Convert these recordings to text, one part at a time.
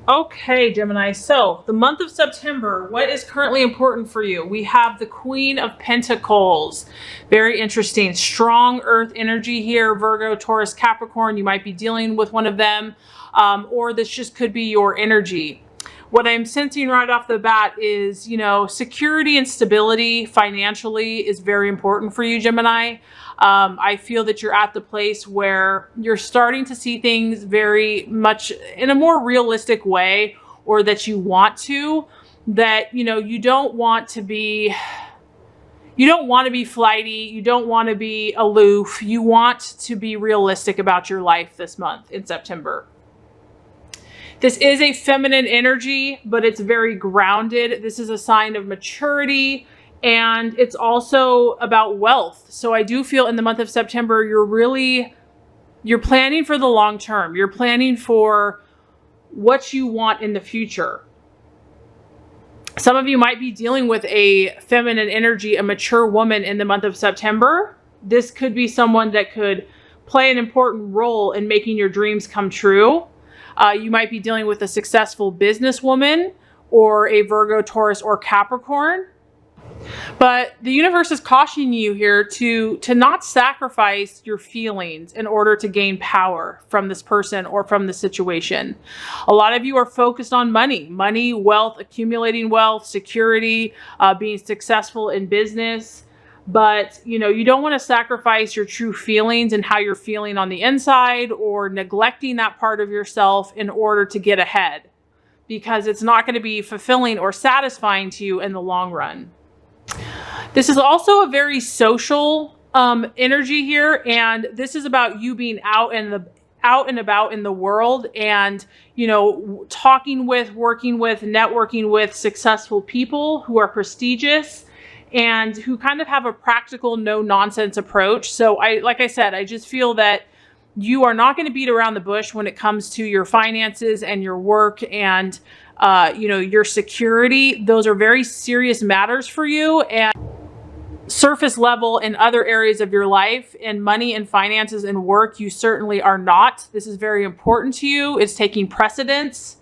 Okay, Gemini. So the month of September, what is currently important for you? We have the Queen of Pentacles. Very interesting. Strong earth energy here. Virgo, Taurus, Capricorn. You might be dealing with one of them, or this just could be your energy. What I'm sensing right off the bat is, security and stability financially is very important for you, Gemini. I feel that you're at the place where you're starting to see things very much in a more realistic way, or that you want to, that, you don't want to be flighty. You don't want to be aloof. You want to be realistic about your life this month in September. This is a feminine energy, but it's very grounded. This is a sign of maturity, and it's also about wealth. So I do feel in the month of September, you're planning for the long term. You're planning for what you want in the future. Some of you might be dealing with a feminine energy, a mature woman in the month of September. This could be someone that could play an important role in making your dreams come true. You might be dealing with a successful businesswoman or a Virgo, Taurus, or Capricorn. But the universe is cautioning you here to not sacrifice your feelings in order to gain power from this person or from the situation. A lot of you are focused on money, wealth, accumulating wealth, security, being successful in business. But, you don't want to sacrifice your true feelings and how you're feeling on the inside, or neglecting that part of yourself in order to get ahead, because it's not going to be fulfilling or satisfying to you in the long run. This is also a very social energy here, and this is about you being out and about in the world, and talking with, working with, networking with successful people who are prestigious and who kind of have a practical, no nonsense approach. So like I said, I just feel that you are not going to beat around the bush when it comes to your finances and your work and your security. Those are very serious matters for you. And surface level in other areas of your life, and money and finances and work, you certainly are not. This is very important to you. It's taking precedence.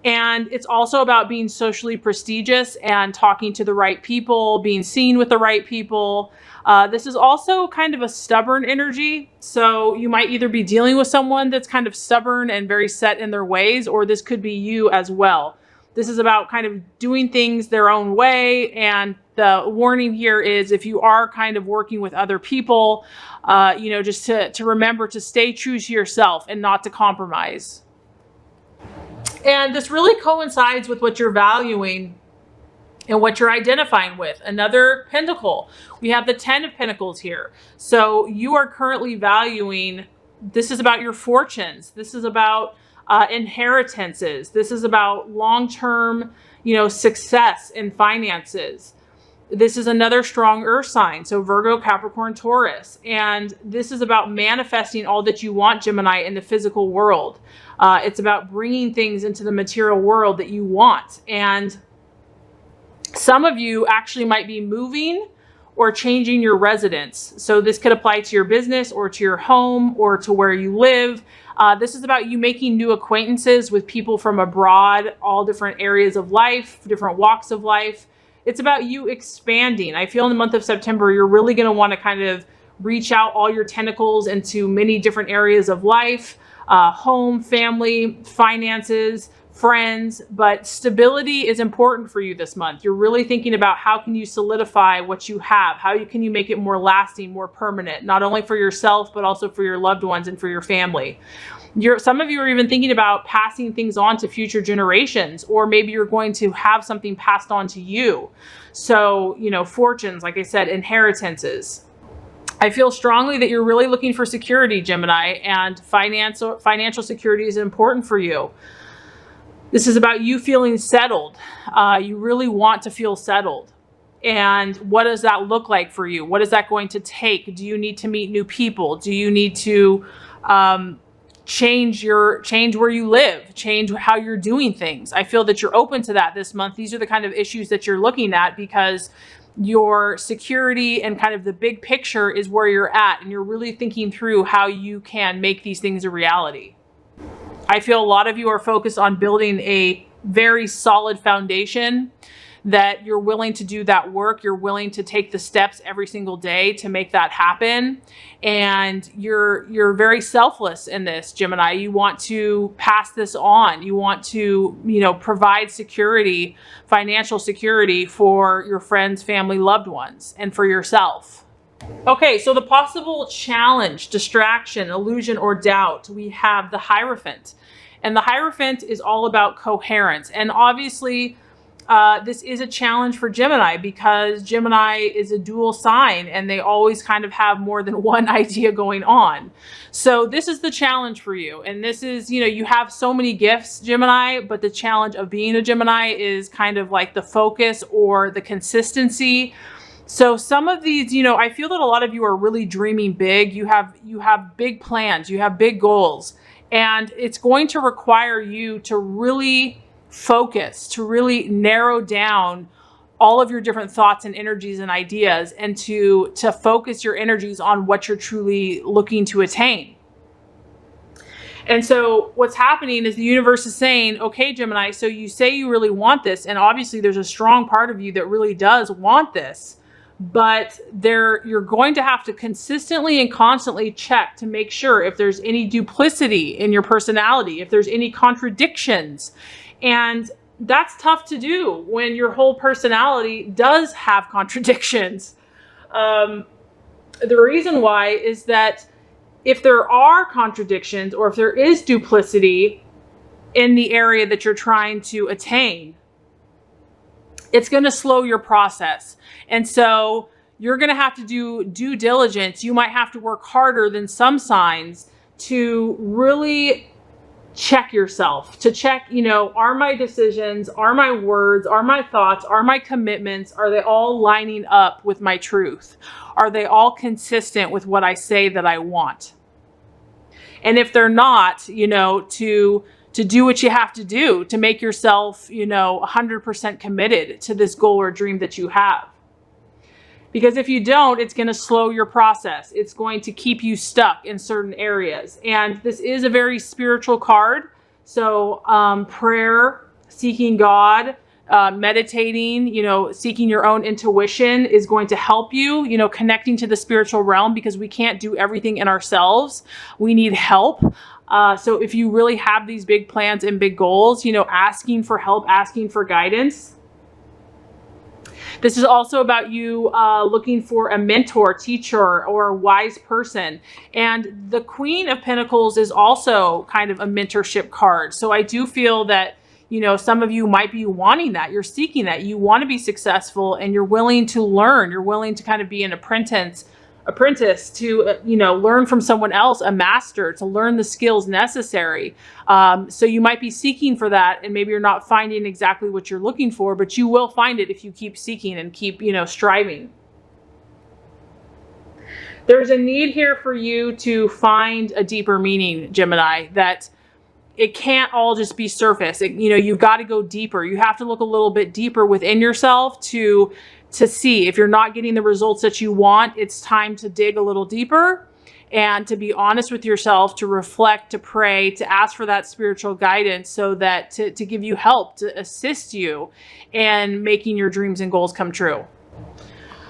And it's also about being socially prestigious and talking to the right people, being seen with the right people. This is also kind of a stubborn energy. So you might either be dealing with someone that's kind of stubborn and very set in their ways, or this could be you as well. This is about kind of doing things their own way. And the warning here is, if you are kind of working with other people, just to remember to stay true to yourself and not to compromise. And this really coincides with what you're valuing and what you're identifying with. Another pentacle. We have the 10 of Pentacles here. So you are currently valuing, this is about your fortunes. This is about inheritances. This is about long-term, success in finances. This is another strong earth sign. So Virgo, Capricorn, Taurus. And this is about manifesting all that you want, Gemini, in the physical world. It's about bringing things into the material world that you want. And some of you actually might be moving or changing your residence. So this could apply to your business or to your home or to where you live. This is about you making new acquaintances with people from abroad, all different areas of life, different walks of life. It's about you expanding. I feel in the month of September, you're really going to want to kind of reach out all your tentacles into many different areas of life, home, family, finances, friends, but stability is important for you this month. You're really thinking about how can you solidify what you have? How can you make it more lasting, more permanent, not only for yourself, but also for your loved ones and for your family. Some of you are even thinking about passing things on to future generations, or maybe you're going to have something passed on to you. So, fortunes, like I said, inheritances. I feel strongly that you're really looking for security, Gemini, and financial security is important for you. This is about you feeling settled. You really want to feel settled. And what does that look like for you? What is that going to take? Do you need to meet new people? Do you need to change where you live, change how you're doing things? I feel that you're open to that this month. These are the kind of issues that you're looking at, because your security and kind of the big picture is where you're at, and you're really thinking through how you can make these things a reality. I feel a lot of you are focused on building a very solid foundation, that you're willing to do that work. You're willing to take the steps every single day to make that happen. And you're very selfless in this, Gemini. You want to pass this on. You want to, provide security, financial security for your friends, family, loved ones, and for yourself. Okay, so the possible challenge, distraction, illusion, or doubt, we have the Hierophant. And the Hierophant is all about coherence. And obviously, this is a challenge for Gemini, because Gemini is a dual sign and they always kind of have more than one idea going on. So this is the challenge for you. And this is, you have so many gifts, Gemini, but the challenge of being a Gemini is kind of like the focus or the consistency. So some of these, I feel that a lot of you are really dreaming big. You have big plans, you have big goals, and it's going to require you to really focus, to really narrow down all of your different thoughts and energies and ideas, and to focus your energies on what you're truly looking to attain. And so what's happening is the universe is saying, okay, Gemini, so you say you really want this, and obviously there's a strong part of you that really does want this, but you're going to have to consistently and constantly check to make sure if there's any duplicity in your personality, if there's any contradictions. And that's tough to do when your whole personality does have contradictions. The reason why is that if there are contradictions, or if there is duplicity in the area that you're trying to attain, it's going to slow your process. And so you're going to have to do due diligence. You might have to work harder than some signs to really check yourself, to check, are my decisions, are my words, are my thoughts, are my commitments, are they all lining up with my truth? Are they all consistent with what I say that I want? And if they're not, to do what you have to do to make yourself, 100% committed to this goal or dream that you have. Because if you don't, it's going to slow your process. It's going to keep you stuck in certain areas. And this is a very spiritual card. So prayer, seeking God, meditating, seeking your own intuition is going to help you, connecting to the spiritual realm, because we can't do everything in ourselves. We need help. So if you really have these big plans and big goals, asking for help, asking for guidance. This is also about you looking for a mentor, teacher, or a wise person. And the Queen of Pentacles is also kind of a mentorship card. So I do feel that, some of you might be wanting that. You're seeking that. You want to be successful, and you're willing to learn. You're willing to kind of be an apprentice to, learn from someone else, a master, to learn the skills necessary. So you might be seeking for that, and maybe you're not finding exactly what you're looking for, but you will find it if you keep seeking and keep, striving. There's a need here for you to find a deeper meaning, Gemini, that it can't all just be surface. You've got to go deeper. You have to look a little bit deeper within yourself to see if you're not getting the results that you want. It's time to dig a little deeper and to be honest with yourself, to reflect, to pray, to ask for that spiritual guidance, so that to give you help, to assist you in making your dreams and goals come true.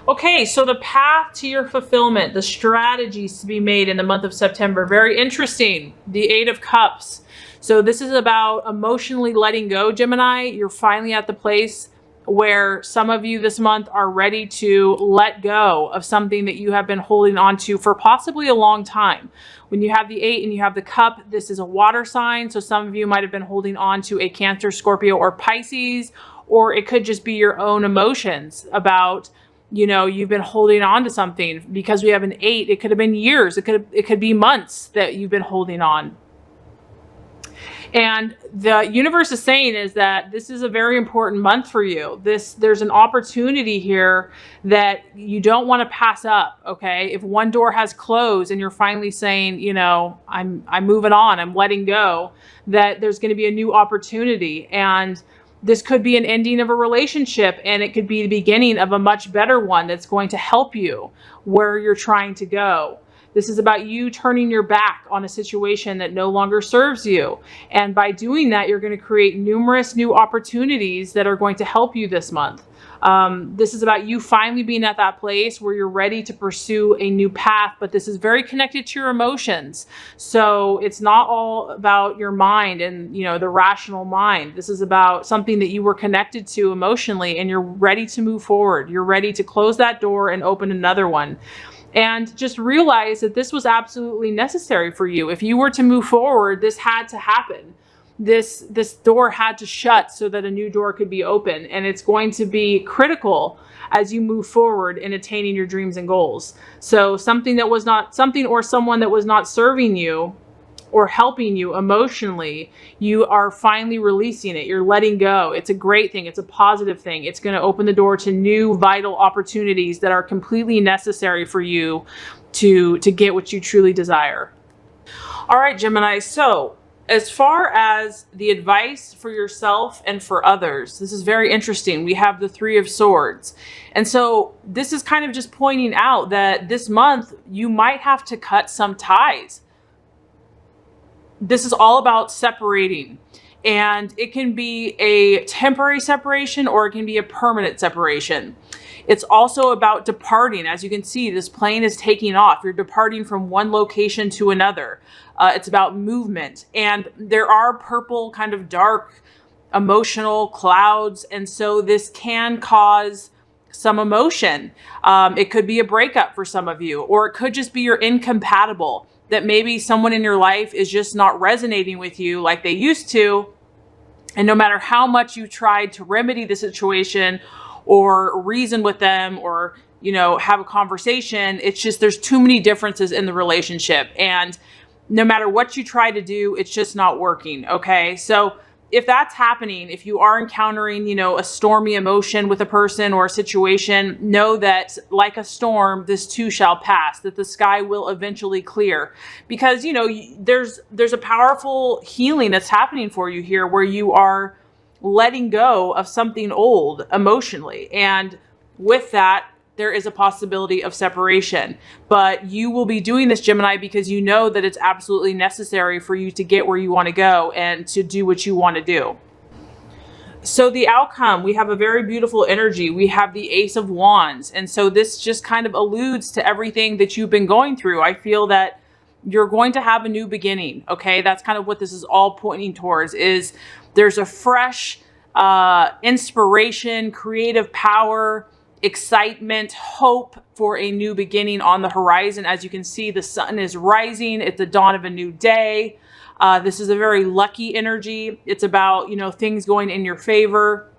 Okay, so the path to your fulfillment, the strategies to be made in the month of September, very interesting. The Eight of Cups. So this is about emotionally letting go, Gemini. You're finally at the place where some of you this month are ready to let go of something that you have been holding on to for possibly a long time. When you have the 8 and you have the cup, this is a water sign. So some of you might have been holding on to a Cancer, Scorpio, or Pisces, or it could just be your own emotions about, you've been holding on to something. Because we have an 8, it could have been years. It could be months that you've been holding on. And the universe is saying is that this is a very important month for you. There's an opportunity here that you don't want to pass up. Okay. If one door has closed and you're finally saying, I'm moving on, I'm letting go, that there's going to be a new opportunity. And this could be an ending of a relationship, and it could be the beginning of a much better one that's going to help you where you're trying to go. This is about you turning your back on a situation that no longer serves you. And by doing that, you're going to create numerous new opportunities that are going to help you this month. This is about you finally being at that place where you're ready to pursue a new path, but this is very connected to your emotions. So it's not all about your mind and, the rational mind. This is about something that you were connected to emotionally, and you're ready to move forward. You're ready to close that door and open another one. And just realize that this was absolutely necessary for you. If you were to move forward, this had to happen. This door had to shut so that a new door could be open. And it's going to be critical as you move forward in attaining your dreams and goals. So something or someone that was not serving you or helping you emotionally, you are finally releasing it. You're letting go. It's a great thing. It's a positive thing. It's going to open the door to new vital opportunities that are completely necessary for you to get what you truly desire. All right, Gemini. So as far as the advice for yourself and for others, this is very interesting. We have the Three of Swords. And so this is kind of just pointing out that this month you might have to cut some ties. This is all about separating. And it can be a temporary separation or it can be a permanent separation. It's also about departing. As you can see, this plane is taking off. You're departing from one location to another. It's about movement. And there are purple kind of dark emotional clouds. And so this can cause some emotion. It could be a breakup for some of you, or it could just be you're incompatible, that maybe someone in your life is just not resonating with you like they used to. And no matter how much you tried to remedy the situation or reason with them or, have a conversation, it's just there's too many differences in the relationship. And no matter what you try to do, it's just not working. Okay. So if that's happening, if you are encountering, a stormy emotion with a person or a situation, know that like a storm, this too shall pass, that the sky will eventually clear. Because, there's a powerful healing that's happening for you here where you are letting go of something old emotionally. And with that, there is a possibility of separation. But you will be doing this, Gemini, because you know that it's absolutely necessary for you to get where you want to go and to do what you want to do. So the outcome, we have a very beautiful energy. We have the Ace of Wands. And so this just kind of alludes to everything that you've been going through. I feel that you're going to have a new beginning. Okay. That's kind of what this is all pointing towards, is there's a fresh inspiration, creative power, excitement, hope for a new beginning on the horizon. As you can see, the sun is rising. It's the dawn of a new day. This is a very lucky energy. It's about, things going in your favor,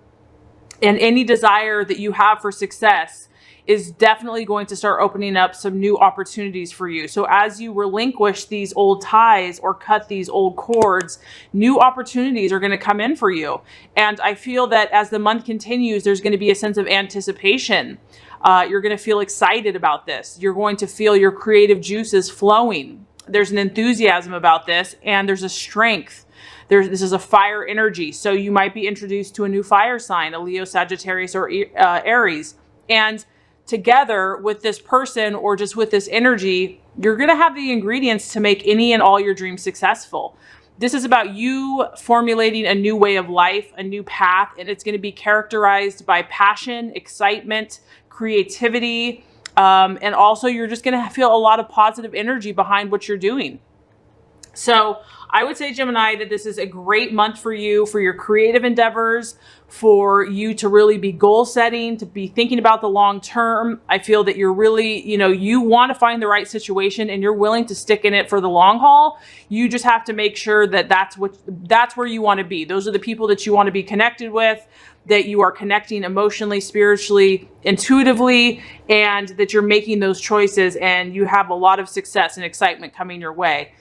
and any desire that you have for success is definitely going to start opening up some new opportunities for you. So as you relinquish these old ties or cut these old cords, new opportunities are going to come in for you. And I feel that as the month continues, there's going to be a sense of anticipation. You're going to feel excited about this. You're going to feel your creative juices flowing. There's an enthusiasm about this, and there's a strength. This is a fire energy. So you might be introduced to a new fire sign, a Leo, Sagittarius, or Aries. And together with this person or just with this energy, you're going to have the ingredients to make any and all your dreams successful. This is about you formulating a new way of life, a new path, and it's going to be characterized by passion, excitement, creativity, and also you're just going to feel a lot of positive energy behind what you're doing. So I would say, Gemini, that this is a great month for you, for your creative endeavors, for you to really be goal setting, to be thinking about the long term. I feel that you're really, you want to find the right situation and you're willing to stick in it for the long haul. You just have to make sure that that's where you want to be. Those are the people that you want to be connected with, that you are connecting emotionally, spiritually, intuitively, and that you're making those choices and you have a lot of success and excitement coming your way.